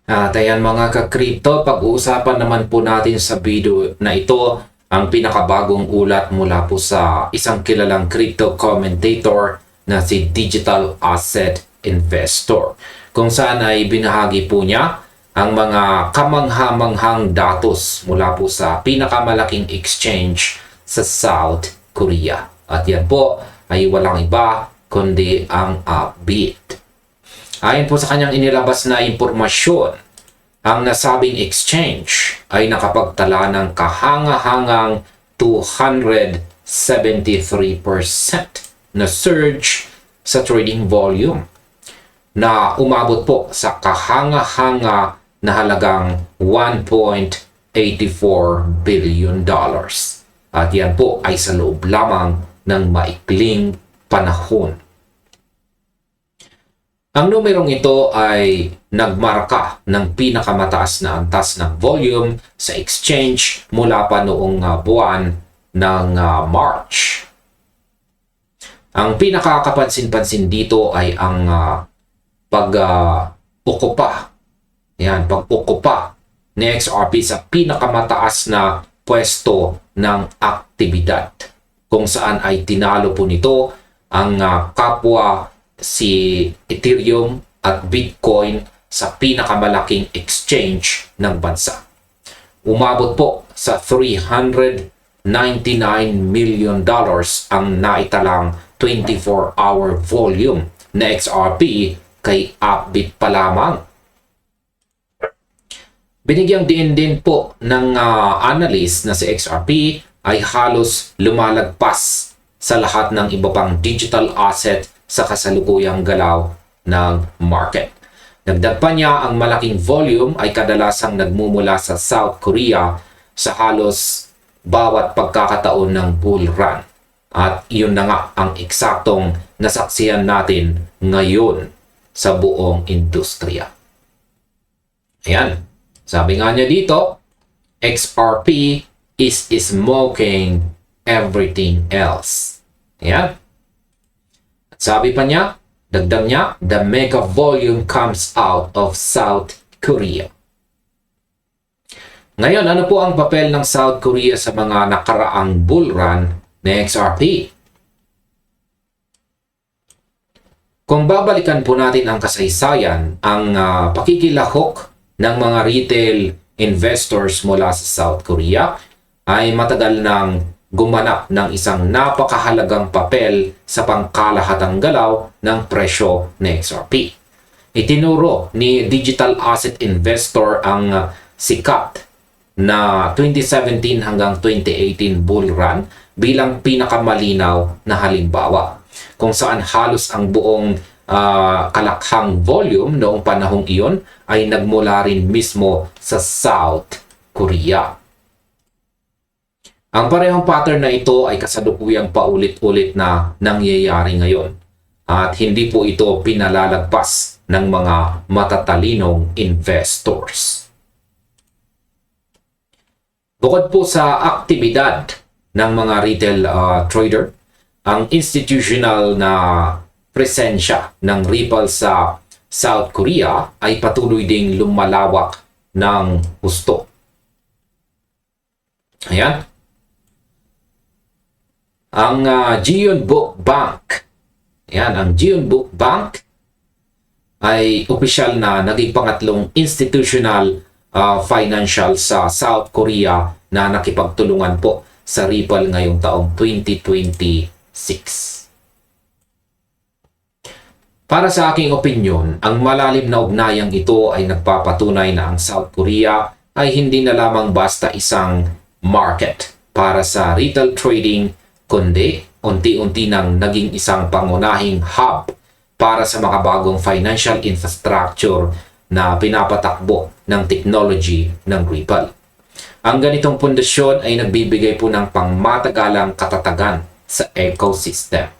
At ayan mga ka-crypto, pag-uusapan naman po natin sa video na ito ang pinakabagong ulat mula po sa isang kilalang crypto commentator na si Digital Asset Investor. Kung saan ay binahagi po niya ang mga kamangha-manghang datos mula po sa pinakamalaking exchange sa South Korea. At yan po ay walang iba kundi ang Upbit. Ayon po sa kanyang inilabas na impormasyon, ang nasabing exchange ay nakapagtala ng kahanga-hangang 273% na surge sa trading volume na umabot po sa kahanga-hanga na halagang $1.84 billion. At yan po ay sa loob lamang ng maikling panahon. Ang numerong ito ay nagmarka ng pinakamataas na antas ng volume sa exchange mula pa noong buwan ng March. Ang pinakakapansin-pansin dito ay ang pag-ukupa ni XRP sa pinakamataas na pwesto ng aktibidad, kung saan ay tinalo po nito ang kapwa si Ethereum at Bitcoin sa pinakamalaking exchange ng bansa. Umabot po sa $399 million ang naitalang 24-hour volume na XRP kay Upbit pa lamang. Binigyang diin din po ng analyst na si XRP ay halos lumalagpas sa lahat ng iba pang digital asset sa kasalukuyang galaw ng market. Dagdag pa niya, ang malaking volume ay kadalasang nagmumula sa South Korea sa halos bawat pagkakataon ng bull run. At iyon na nga ang eksaktong nasaksihan natin ngayon sa buong industriya. Ayan, sabi nga niya dito, XRP is smoking everything else. Ayan. Sabi pa niya, dagdag niya, the mega volume comes out of South Korea. Ngayon, ano po ang papel ng South Korea sa mga nakaraang bull run na XRP? Kung babalikan po natin ang kasaysayan, ang pakikilahok ng mga retail investors mula sa South Korea ay matagal nang gumanap ng isang napakahalagang papel sa pangkalahatang galaw ng presyo ng XRP. Itinuro ni Digital Asset Investor ang sikat na 2017 hanggang 2018 bull run bilang pinakamalinaw na halimbawa, kung saan halos ang buong kalakhang volume noong panahong iyon ay nagmula rin mismo sa South Korea. Ang parehong pattern na ito ay kasalukuyang paulit-ulit na nangyayari ngayon at hindi po ito pinalalagpas ng mga matatalinong investors. Bukod po sa aktibidad ng mga retail trader, ang institutional na presensya ng Ripple sa South Korea ay patuloy ding lumalawak ng husto. Ayan. Ang Jeonbuk Bank, ang Jeonbuk Bank ay opisyal na naging pangatlong institutional financial sa South Korea na nakipagtulungan po sa Ripple ngayong taong 2026. Para sa aking opinyon, ang malalim na ugnayang ito ay nagpapatunay na ang South Korea ay hindi na lamang basta isang market para sa retail trading, kundi unti-unti nang naging isang pangunahing hub para sa makabagong financial infrastructure na pinapatakbo ng technology ng Ripple. Ang ganitong pundasyon ay nagbibigay po ng pangmatagalang katatagan sa ecosystem.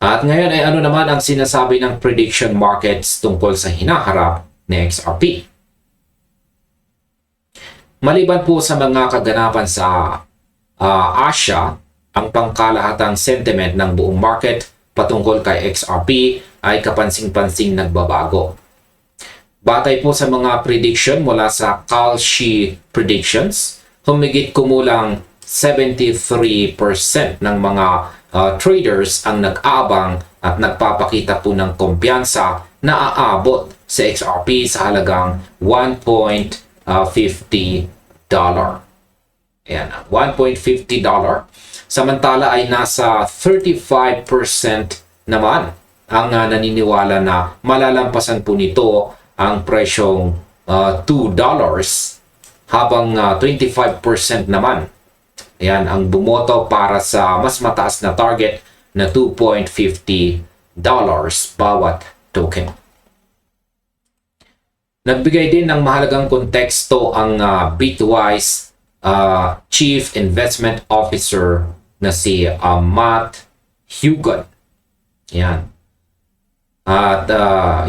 At ngayon ay ano naman ang sinasabi ng prediction markets tungkol sa hinaharap ni XRP? Maliban po sa mga kaganapan sa Asia, ang pangkalahatang sentiment ng buong market patungkol kay XRP ay kapansing-pansing nagbabago. Batay po sa mga prediction mula sa Kalshi Predictions, humigit kumulang 73% ng mga traders ang nag-aabang at nagpapakita po ng kumpiyansa na aabot sa XRP sa halagang $1.50. Ayan, $1.50. Samantala ay nasa 35% naman ang naniniwala na malalampasan po nito ang presyong $2, habang 25% naman ayan ang bumoto para sa mas mataas na target na $2.50 bawat token. Nagbigay din ng mahalagang konteksto ang Bitwise Chief Investment Officer na si Matt Hugon. Yan. At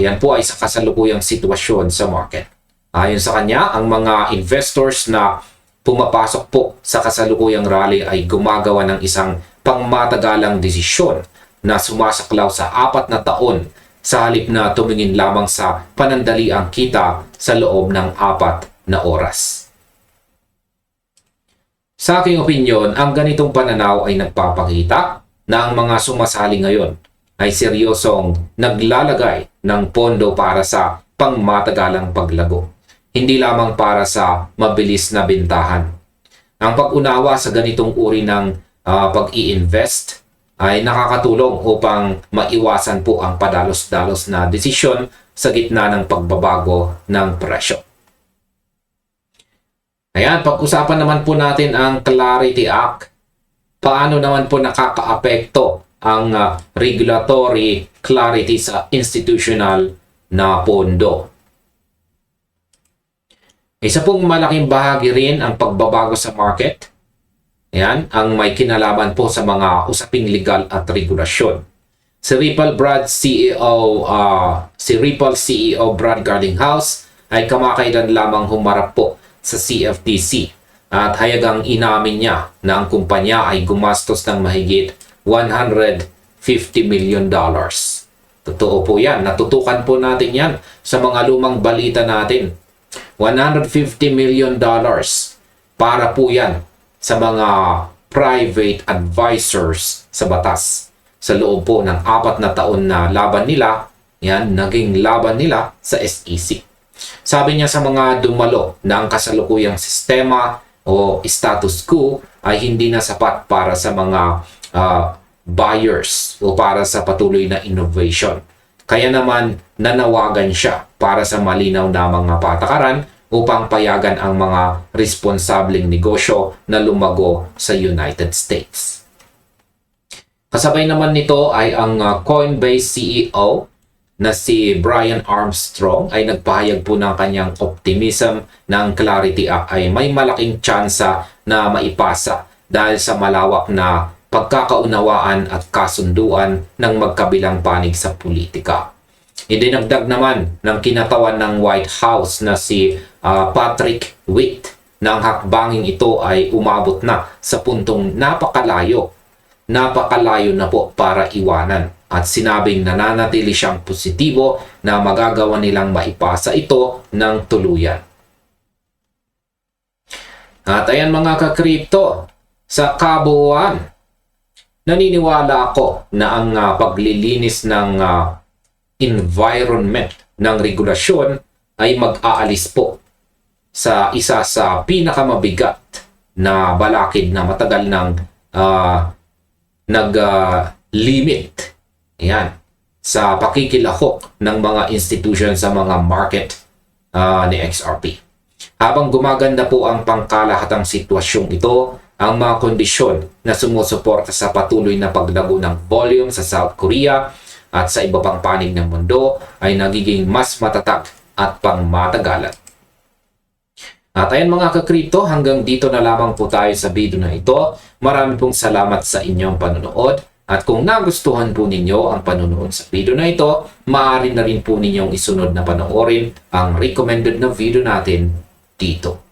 yan po ay sa kasalukuyang sitwasyon sa market. Ayon sa kanya, ang mga investors na pumapasok po sa kasalukuyang rally ay gumagawa ng isang pangmatagalang desisyon na sumasaklaw sa 4 na taon sa halip na tumingin lamang sa panandaliang kita sa loob ng 4 na oras. Sa aking opinyon, ang ganitong pananaw ay nagpapakita na ang mga sumasali ngayon ay seryosong naglalagay ng pondo para sa pangmatagalang paglago, hindi lamang para sa mabilis na bintahan. Ang pag-unawa sa ganitong uri ng pag-i-invest ay nakakatulong upang maiwasan po ang padalos-dalos na desisyon sa gitna ng pagbabago ng presyo. Ayan, pag-usapan naman po natin ang Clarity Act. Paano naman po nakakaapekto ang regulatory clarity sa institutional na pondo? Isa pong malaking bahagi rin ang pagbabago sa market. Ayan, ang may kinalaman po sa mga usaping legal at regulasyon. Si Ripple CEO Brad Garlinghouse ay kamakailan lamang humarap po sa CFTC at hayagang inamin niya na ang kumpanya ay gumastos ng mahigit $150 million. Totoo po yan. Natutukan po natin yan sa mga lumang balita natin. $150 million para po yan sa mga private advisors sa batas. Sa loob po ng 4 na taon na laban nila, yan, naging laban nila sa SEC. Sabi niya sa mga dumalo na ang kasalukuyang sistema o status quo ay hindi na sapat para sa mga buyers o para sa patuloy na innovation. Kaya naman nanawagan siya para sa malinaw na mga patakaran upang payagan ang mga responsableng negosyo na lumago sa United States. Kasabay naman nito ay ang Coinbase CEO na si Brian Armstrong ay nagpahayag po ng kanyang optimism na ang Clarity Act ay may malaking tsansa na maipasa dahil sa malawak na pagkakaunawaan at kasunduan ng magkabilang panig sa politika. Idinagdag naman ng kinatawan ng White House na si Patrick Witt na ang hakbanging ito ay umabot na sa puntong napakalayo na po para iwanan, at sinabing nananatili siyang positibo na magagawa nilang maipasa ito ng tuluyan. At ayan mga ka-crypto, sa kabuuan, naniniwala ako na ang paglilinis ng environment ng regulasyon ay mag-aalis po sa isa sa pinakamabigat na balakid na matagal ng nag-limit sa pakikilahok ng mga institution sa mga market ni XRP. Habang gumaganda po ang pangkalahatang sitwasyong ito, ang mga kondisyon na sumusuporta sa patuloy na paglago ng volume sa South Korea at sa iba pang panig ng mundo ay nagiging mas matatag at pangmatagalan. At ayan mga ka-crypto, hanggang dito na lamang po tayo sa video na ito. Marami pong salamat sa inyong panonood. At kung nagustuhan po ninyo ang panonood sa video na ito, maaari na rin po ninyong isunod na panoorin ang recommended na video natin dito.